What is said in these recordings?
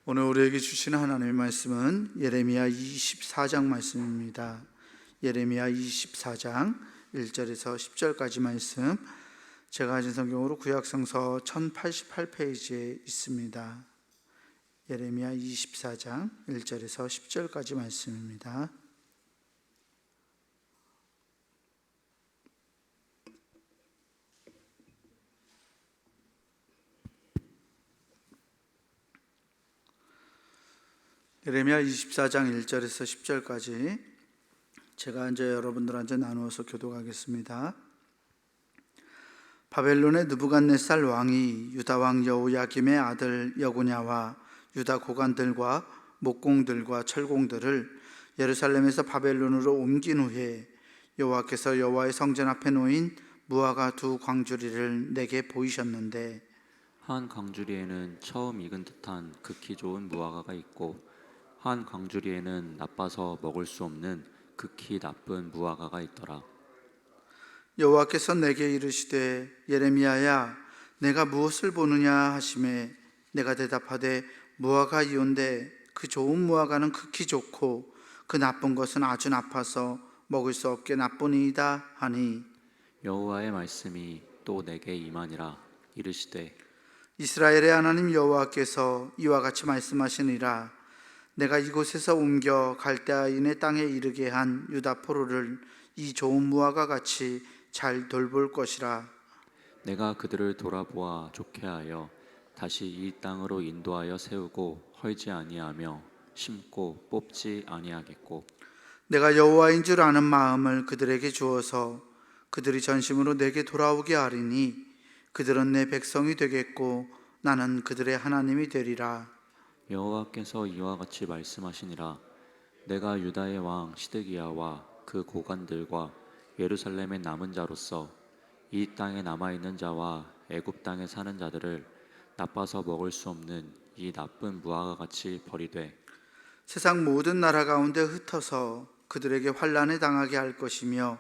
오늘 우리에게 주시는 하나님의 말씀은 예레미야 24장 말씀입니다. 예레미야 24장 1절에서 10절까지 말씀, 제가 가진 성경으로 구약성서 1088페이지에 있습니다. 예레미야 24장 1절에서 10절까지 말씀입니다. 예레미야 24장 1절에서 10절까지 제가 이제 여러분들한테 나누어서 교독하겠습니다. 바벨론의 느부갓네살 왕이 유다 왕 여호야김의 아들 여고냐와 유다 고관들과 목공들과 철공들을 예루살렘에서 바벨론으로 옮긴 후에 여호와께서 여호와의 성전 앞에 놓인 무화과 두 광주리를 내게 보이셨는데, 한 광주리에는 처음 익은 듯한 극히 좋은 무화과가 있고 한 광주리에는 나빠서 먹을 수 없는 극히 나쁜 무화과가 있더라. 여호와께서 내게 이르시되 예레미야야, 내가 무엇을 보느냐 하시매 내가 대답하되 무화과이온데 그 좋은 무화과는 극히 좋고 그 나쁜 것은 아주 나빠서 먹을 수 없게 나쁘니이다 하니, 여호와의 말씀이 또 내게 임하니라. 이르시되 이스라엘의 하나님 여호와께서 이와 같이 말씀하시니라. 내가 이곳에서 옮겨 갈대아인의 땅에 이르게 한 유다 포로를 이 좋은 무화과 같이 잘 돌볼 것이라. 내가 그들을 돌아보아 좋게 하여 다시 이 땅으로 인도하여 세우고 헐지 아니하며 심고 뽑지 아니하겠고, 내가 여호와인 줄 아는 마음을 그들에게 주어서 그들이 전심으로 내게 돌아오게 하리니 그들은 내 백성이 되겠고 나는 그들의 하나님이 되리라. 여호와께서 이와 같이 말씀하시니라. 내가 유다의 왕 시드기야와 그 고관들과 예루살렘의 남은 자로서 이 땅에 남아있는 자와 애굽 땅에 사는 자들을 나빠서 먹을 수 없는 이 나쁜 무화과 같이 버리되 세상 모든 나라 가운데 흩어서 그들에게 환난에 당하게 할 것이며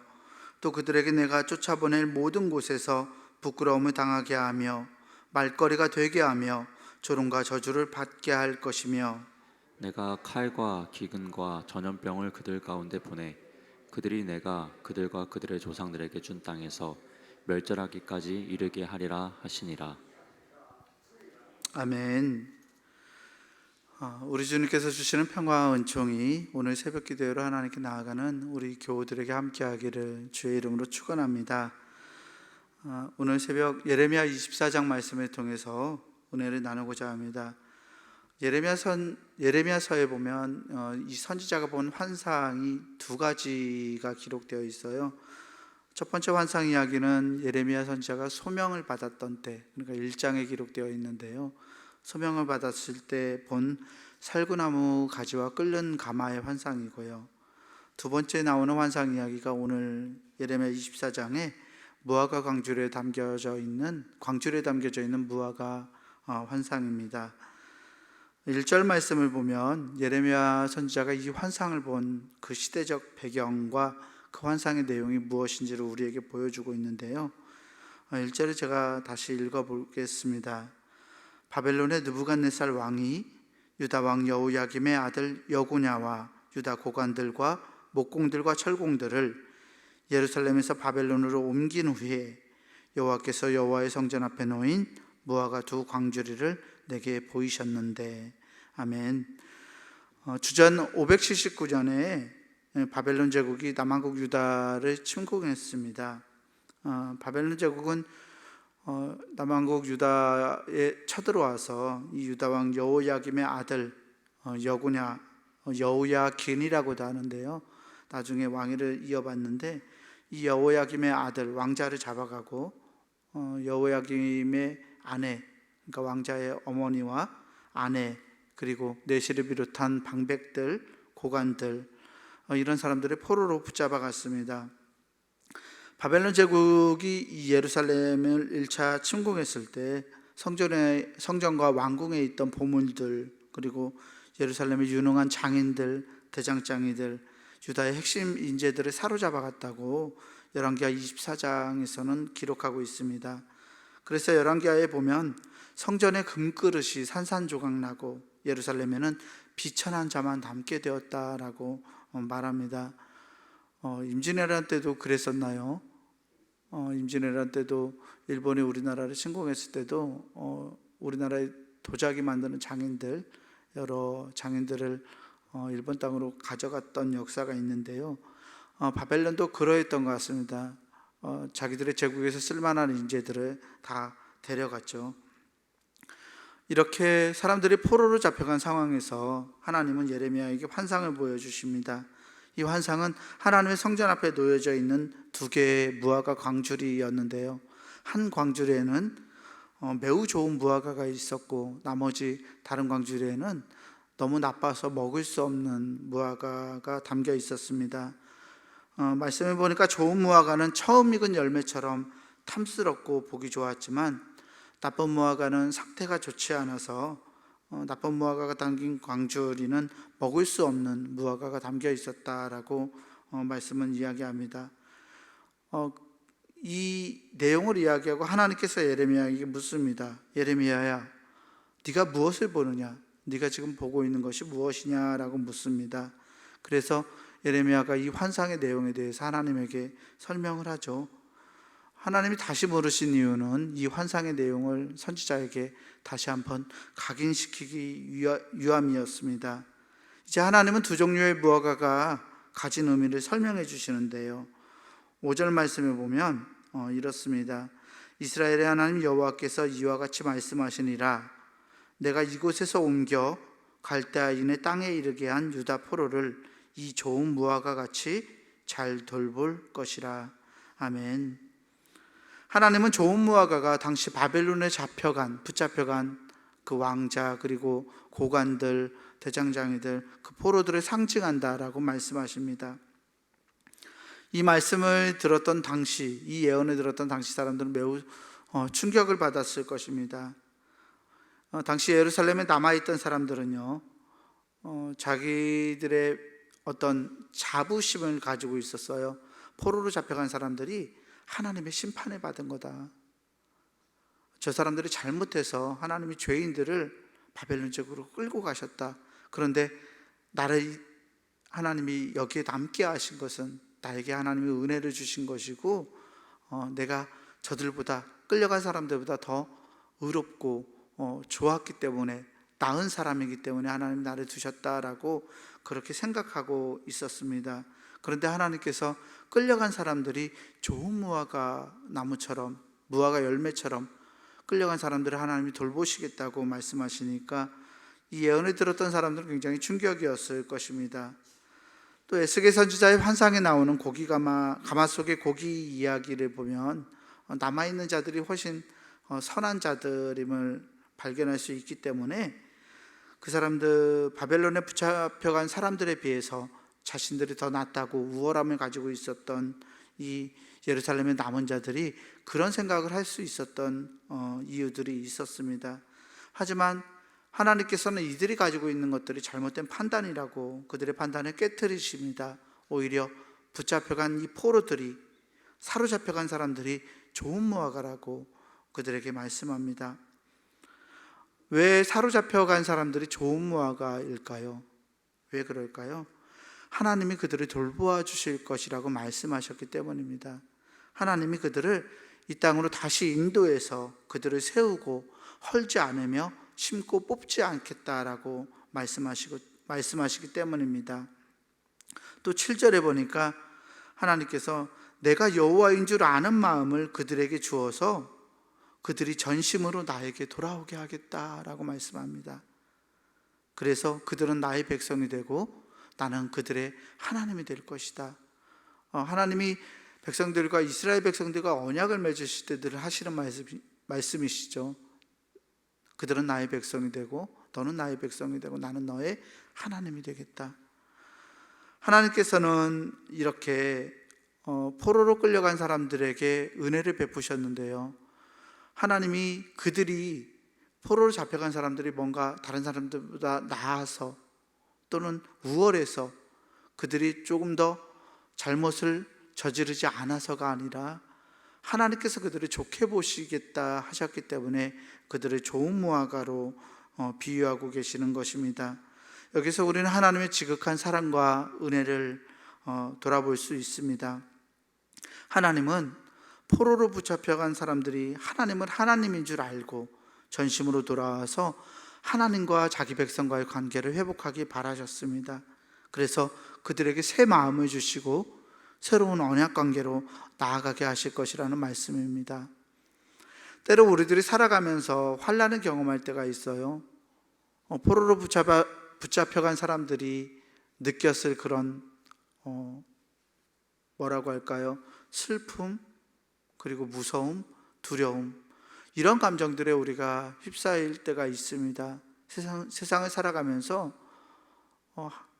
또 그들에게 내가 쫓아보낼 모든 곳에서 부끄러움을 당하게 하며 말거리가 되게 하며 조롱과 저주를 받게 할 것이며, 내가 칼과 기근과 전염병을 그들 가운데 보내 그들이 내가 그들과 그들의 조상들에게 준 땅에서 멸절하기까지 이르게 하리라 하시니라. 아멘. 우리 주님께서 주시는 평화와 은총이 오늘 새벽 기도회로 하나님께 나아가는 우리 교우들에게 함께하기를 주의 이름으로 축원합니다. 오늘 새벽 예레미야 24장 말씀을 통해서 은혜를 나누고자 합니다. 예레미야서에 보면 이 선지자가 본 환상이 두 가지가 기록되어 있어요. 첫 번째 환상 이야기는 예레미야 선지자가 소명을 받았던 때, 그러니까 1장에 기록되어 있는데요. 소명을 받았을 때 본 살구나무 가지와 끓는 가마의 환상이고요. 두 번째 나오는 환상 이야기가 오늘 예레미야 24장에 무화과 광주리에 담겨져 있는 무화과 환상입니다. 1절 말씀을 보면 예레미야 선지자가 이 환상을 본 그 시대적 배경과 그 환상의 내용이 무엇인지를 우리에게 보여주고 있는데요. 1절을 제가 다시 읽어보겠습니다. 바벨론의 느부갓네살 왕이 유다 왕 여호야김의 아들 여고냐와 유다 고관들과 목공들과 철공들을 예루살렘에서 바벨론으로 옮긴 후에 여호와께서 여호와의 성전 앞에 놓인 무화과 두 광주리를 내게 보이셨는데, 아멘. 주전 579년에 바벨론 제국이 남한국 유다를 침공했습니다. 바벨론 제국은 남한국 유다에 쳐들어와서 이 유다 왕 여호야김의 아들 여호야긴이라고도 하는데요, 나중에 왕위를 이어받는데 이 여호야김의 아들 왕자를 잡아가고 여호야김의 아내, 그러니까 왕자의 어머니와 아내, 그리고 내시를 비롯한 방백들, 고관들, 이런 사람들의 포로로 붙잡아 갔습니다. 바벨론 제국이 이 예루살렘을 1차 침공했을 때 성전과 왕궁에 있던 보물들, 그리고 예루살렘의 유능한 장인들, 대장장이들, 유다의 핵심 인재들을 사로잡아 갔다고 열왕기하 24장에서는 기록하고 있습니다. 그래서 열왕기하에 보면 성전의 금그릇이 산산조각 나고 예루살렘에는 비천한 자만 남게 되었다라고 말합니다. 임진왜란 때도 그랬었나요? 임진왜란 때도 일본이 우리나라를 침공했을 때도 우리나라의 도자기 만드는 장인들, 여러 장인들을 일본 땅으로 가져갔던 역사가 있는데요. 바벨론도 그러했던 것 같습니다. 자기들의 제국에서 쓸만한 인재들을 다 데려갔죠. 이렇게 사람들이 포로로 잡혀간 상황에서 하나님은 예레미야에게 환상을 보여주십니다. 이 환상은 하나님의 성전 앞에 놓여져 있는 두 개의 무화과 광주리였는데요. 한 광주리에는 매우 좋은 무화과가 있었고, 나머지 다른 광주리에는 너무 나빠서 먹을 수 없는 무화과가 담겨 있었습니다. 말씀해 보니까 좋은 무화과는 처음 익은 열매처럼 탐스럽고 보기 좋았지만, 나쁜 무화과는 상태가 좋지 않아서 나쁜 무화과가 담긴 광주리는 먹을 수 없는 무화과가 담겨 있었다라고 말씀은 이야기합니다. 이 내용을 이야기하고 하나님께서 예레미야에게 묻습니다. 예레미야야, 네가 무엇을 보느냐? 네가 지금 보고 있는 것이 무엇이냐라고 묻습니다. 그래서 예레미야가 이 환상의 내용에 대해서 하나님에게 설명을 하죠. 하나님이 다시 물으신 이유는 이 환상의 내용을 선지자에게 다시 한번 각인시키기 위함이었습니다. 이제 하나님은 두 종류의 무화과가 가진 의미를 설명해 주시는데요. 5절 말씀에 보면 이렇습니다. 이스라엘의 하나님 여호와께서 이와 같이 말씀하시니라. 내가 이곳에서 옮겨 갈대아인의 땅에 이르게 한 유다 포로를 이 좋은 무화과 같이 잘 돌볼 것이라. 아멘. 하나님은 좋은 무화과가 당시 바벨론에 붙잡혀간 그 왕자, 그리고 고관들, 대장장이들, 그 포로들을 상징한다라고 말씀하십니다. 이 말씀을 들었던 당시, 이 예언을 들었던 당시 사람들은 매우 충격을 받았을 것입니다. 당시 예루살렘에 남아있던 사람들은요, 자기들의 어떤 자부심을 가지고 있었어요. 포로로 잡혀간 사람들이 하나님의 심판을 받은 거다. 저 사람들이 잘못해서 하나님이 죄인들을 바벨론 쪽으로 끌고 가셨다. 그런데 나를 하나님이 여기에 남게 하신 것은 나에게 하나님이 은혜를 주신 것이고, 내가 저들보다, 끌려간 사람들보다 더 의롭고 좋았기 때문에, 나은 사람이기 때문에 하나님이 나를 두셨다라고 그렇게 생각하고 있었습니다. 그런데 하나님께서 끌려간 사람들이 좋은 무화과 나무처럼, 무화과 열매처럼 끌려간 사람들을 하나님이 돌보시겠다고 말씀하시니까 이 예언을 들었던 사람들은 굉장히 충격이었을 것입니다. 또 에스겔 선지자의 환상에 나오는 가마 속의 고기 이야기를 보면 남아있는 자들이 훨씬 선한 자들임을 발견할 수 있기 때문에 그 사람들, 바벨론에 붙잡혀간 사람들에 비해서 자신들이 더 낫다고 우월함을 가지고 있었던 이 예루살렘의 남은 자들이 그런 생각을 할 수 있었던 이유들이 있었습니다. 하지만 하나님께서는 이들이 가지고 있는 것들이 잘못된 판단이라고 그들의 판단을 깨트리십니다. 오히려 붙잡혀간 이 포로들이, 사로잡혀간 사람들이 좋은 무화과라고 그들에게 말씀합니다. 왜 사로잡혀간 사람들이 좋은 무화과일까요? 왜 그럴까요? 하나님이 그들을 돌보아 주실 것이라고 말씀하셨기 때문입니다. 하나님이 그들을 이 땅으로 다시 인도해서 그들을 세우고 헐지 않으며 심고 뽑지 않겠다라고 말씀하시기 때문입니다. 또 7절에 보니까 하나님께서 내가 여호와인 줄 아는 마음을 그들에게 주어서 그들이 전심으로 나에게 돌아오게 하겠다라고 말씀합니다. 그래서 그들은 나의 백성이 되고 나는 그들의 하나님이 될 것이다. 하나님이 백성들과, 이스라엘 백성들과 언약을 맺으실 때 늘 하시는 말씀이시죠. 그들은 나의 백성이 되고 너는 나의 백성이 되고 나는 너의 하나님이 되겠다. 하나님께서는 이렇게 포로로 끌려간 사람들에게 은혜를 베푸셨는데요, 하나님이 그들이, 포로로 잡혀간 사람들이 뭔가 다른 사람들보다 나아서 또는 우월해서 그들이 조금 더 잘못을 저지르지 않아서가 아니라 하나님께서 그들을 좋게 보시겠다 하셨기 때문에 그들을 좋은 무화과로 비유하고 계시는 것입니다. 여기서 우리는 하나님의 지극한 사랑과 은혜를 돌아볼 수 있습니다. 하나님은 포로로 붙잡혀간 사람들이 하나님은 하나님인 줄 알고 전심으로 돌아와서 하나님과 자기 백성과의 관계를 회복하기 바라셨습니다. 그래서 그들에게 새 마음을 주시고 새로운 언약 관계로 나아가게 하실 것이라는 말씀입니다. 때로 우리들이 살아가면서 환난을 경험할 때가 있어요. 포로로 붙잡혀간 사람들이 느꼈을 그런 뭐라고 할까요? 슬픔, 그리고 무서움, 두려움, 이런 감정들에 우리가 휩싸일 때가 있습니다. 세상을 살아가면서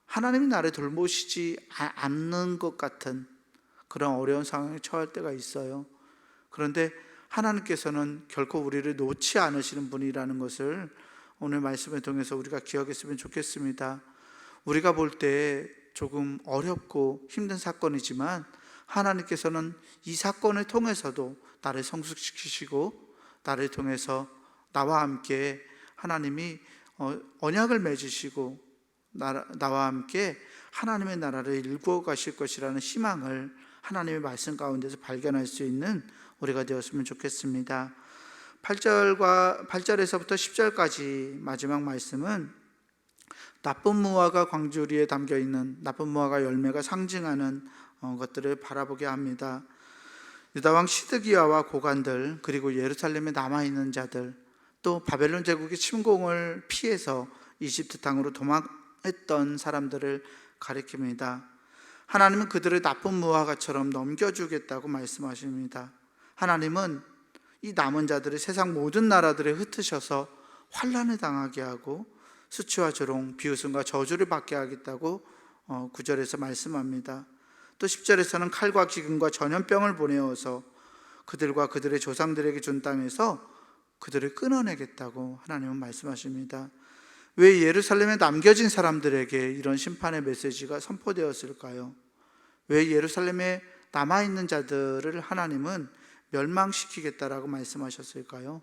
하나님이 나를 돌보시지 않는 것 같은 그런 어려운 상황에 처할 때가 있어요. 그런데 하나님께서는 결코 우리를 놓지 않으시는 분이라는 것을 오늘 말씀을 통해서 우리가 기억했으면 좋겠습니다. 우리가 볼 때 조금 어렵고 힘든 사건이지만 하나님께서는 이 사건을 통해서도 나를 성숙시키시고 나를 통해서 나와 함께 하나님이 언약을 맺으시고 나와 함께 하나님의 나라를 일구어 가실 것이라는 희망을 하나님의 말씀 가운데서 발견할 수 있는 우리가 되었으면 좋겠습니다. 8절에서부터 10절까지 마지막 말씀은 나쁜 무화과 광주리에 담겨있는 나쁜 무화과 열매가 상징하는 것들을 바라보게 합니다. 유다왕 시드기야와 고관들, 그리고 예루살렘에 남아있는 자들, 또 바벨론 제국의 침공을 피해서 이집트 땅으로 도망했던 사람들을 가리킵니다. 하나님은 그들을 나쁜 무화과처럼 넘겨주겠다고 말씀하십니다. 하나님은 이 남은 자들을 세상 모든 나라들에 흩으셔서 환난을 당하게 하고 수치와 조롱, 비웃음과 저주를 받게 하겠다고 9절에서 말씀합니다. 또 10절에서는 칼과 기근과 전염병을 보내어서 그들과 그들의 조상들에게 준 땅에서 그들을 끊어내겠다고 하나님은 말씀하십니다. 왜 예루살렘에 남겨진 사람들에게 이런 심판의 메시지가 선포되었을까요? 왜 예루살렘에 남아있는 자들을 하나님은 멸망시키겠다라고 말씀하셨을까요?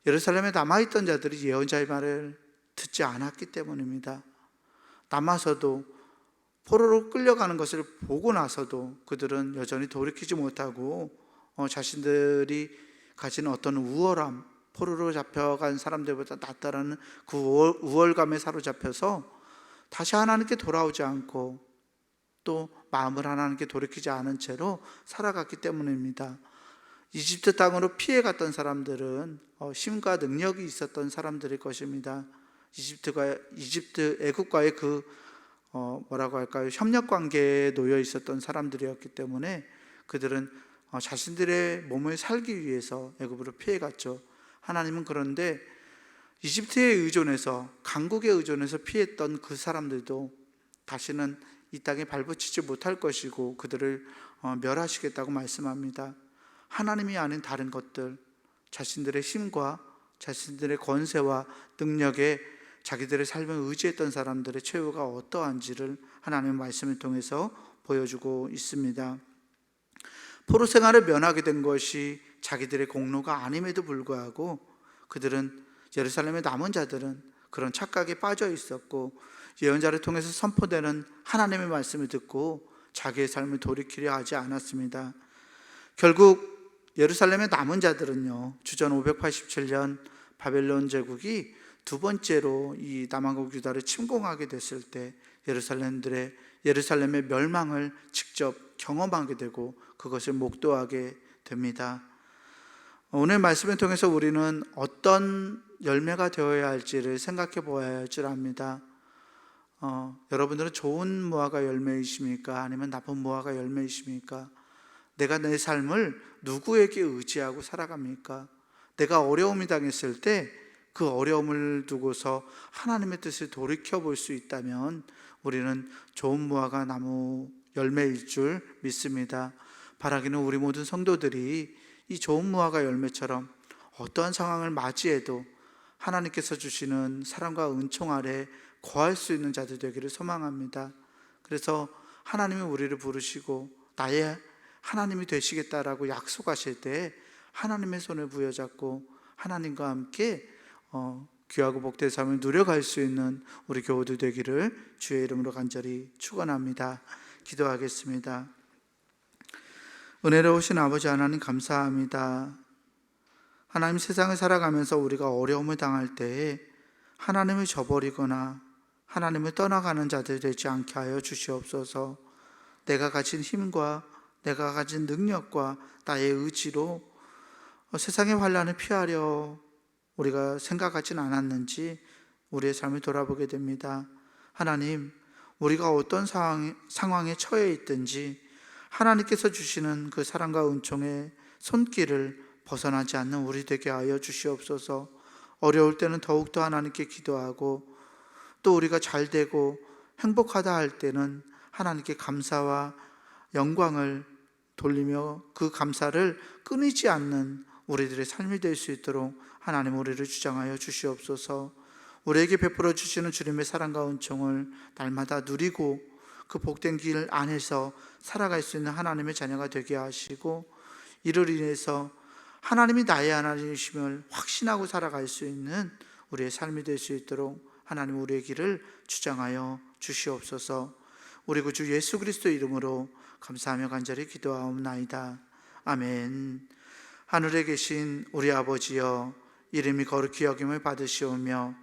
예루살렘에 남아있던 자들이 예언자의 말을 듣지 않았기 때문입니다. 남아서도 포로로 끌려가는 것을 보고 나서도 그들은 여전히 돌이키지 못하고 자신들이 가진 어떤 우월함, 포로로 잡혀간 사람들보다 낫다라는 그 우월감에 사로잡혀서 다시 하나님께 돌아오지 않고 또 마음을 하나님께 돌이키지 않은 채로 살아갔기 때문입니다. 이집트 땅으로 피해갔던 사람들은 힘과 능력이 있었던 사람들일 것입니다. 이집트 애국과의 그 뭐라고 할까요? 협력 관계에 놓여 있었던 사람들이었기 때문에 그들은 자신들의 몸을 살기 위해서 애굽으로 피해갔죠. 하나님은 그런데 이집트에 의존해서, 강국에 의존해서 피했던 그 사람들도 다시는 이 땅에 발붙이지 못할 것이고 그들을 멸하시겠다고 말씀합니다. 하나님이 아닌 다른 것들, 자신들의 힘과 자신들의 권세와 능력에 자기들의 삶을 의지했던 사람들의 최후가 어떠한지를 하나님의 말씀을 통해서 보여주고 있습니다. 포로 생활을 면하게 된 것이 자기들의 공로가 아님에도 불구하고 그들은, 예루살렘의 남은 자들은 그런 착각에 빠져 있었고 예언자를 통해서 선포되는 하나님의 말씀을 듣고 자기의 삶을 돌이키려 하지 않았습니다. 결국 예루살렘의 남은 자들은요, 주전 587년 바벨론 제국이 두 번째로 이 남한국 유다를 침공하게 됐을 때 예루살렘의 멸망을 직접 경험하게 되고 그것을 목도하게 됩니다. 오늘 말씀을 통해서 우리는 어떤 열매가 되어야 할지를 생각해 보아야 할 줄 압니다. 여러분들은 좋은 무화과 열매이십니까? 아니면 나쁜 무화과 열매이십니까? 내가 내 삶을 누구에게 의지하고 살아갑니까? 내가 어려움이 당했을 때 그 어려움을 두고서 하나님의 뜻을 돌이켜 볼 수 있다면 우리는 좋은 무화과 나무 열매일 줄 믿습니다. 바라기는 우리 모든 성도들이 이 좋은 무화과 열매처럼 어떠한 상황을 맞이해도 하나님께서 주시는 사랑과 은총 아래 거할 수 있는 자들 되기를 소망합니다. 그래서 하나님이 우리를 부르시고 나의 하나님이 되시겠다라고 약속하실 때 하나님의 손을 부여잡고 하나님과 함께 귀하고 복된 삶을 누려갈 수 있는 우리 교우들 되기를 주의 이름으로 간절히 축원합니다. 기도하겠습니다. 은혜로우신 아버지 하나님 감사합니다. 하나님, 세상을 살아가면서 우리가 어려움을 당할 때에 하나님을 저버리거나 하나님을 떠나가는 자들 되지 않게 하여 주시옵소서. 내가 가진 힘과 내가 가진 능력과 나의 의지로 세상의 환난을 피하려 우리가 생각하진 않았는지 우리의 삶을 돌아보게 됩니다. 하나님, 우리가 어떤 상황에 처해 있든지 하나님께서 주시는 그 사랑과 은총의 손길을 벗어나지 않는 우리 되게 하여 주시옵소서. 어려울 때는 더욱더 하나님께 기도하고, 또 우리가 잘 되고 행복하다 할 때는 하나님께 감사와 영광을 돌리며 그 감사를 끊이지 않는 우리들의 삶이 될 수 있도록 하나님 우리를 주장하여 주시옵소서. 우리에게 베풀어 주시는 주님의 사랑과 은총을 날마다 누리고 그 복된 길 안에서 살아갈 수 있는 하나님의 자녀가 되게 하시고, 이를 인해서 하나님이 나의 하나님이심을 확신하고 살아갈 수 있는 우리의 삶이 될 수 있도록 하나님 우리의 길을 주장하여 주시옵소서. 우리 구주 예수 그리스도 이름으로 감사하며 간절히 기도하옵나이다. 아멘. 하늘에 계신 우리 아버지여, 이름이 거룩히 여김을 받으시오며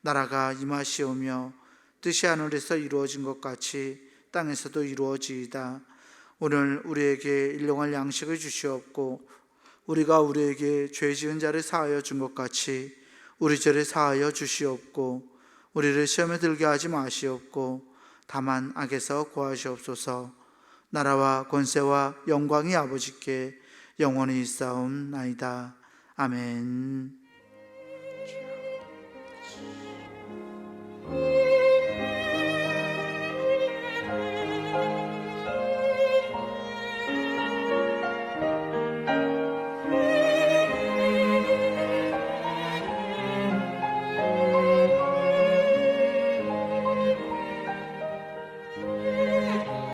나라가 임하시오며 뜻이 하늘에서 이루어진 것 같이 땅에서도 이루어지이다. 오늘 우리에게 일용할 양식을 주시옵고, 우리가 우리에게 죄 지은 자를 사하여 준 것 같이 우리 죄를 사하여 주시옵고, 우리를 시험에 들게 하지 마시옵고 다만 악에서 구하시옵소서. 나라와 권세와 영광이 아버지께 영원히 있사옵나이다. 아멘.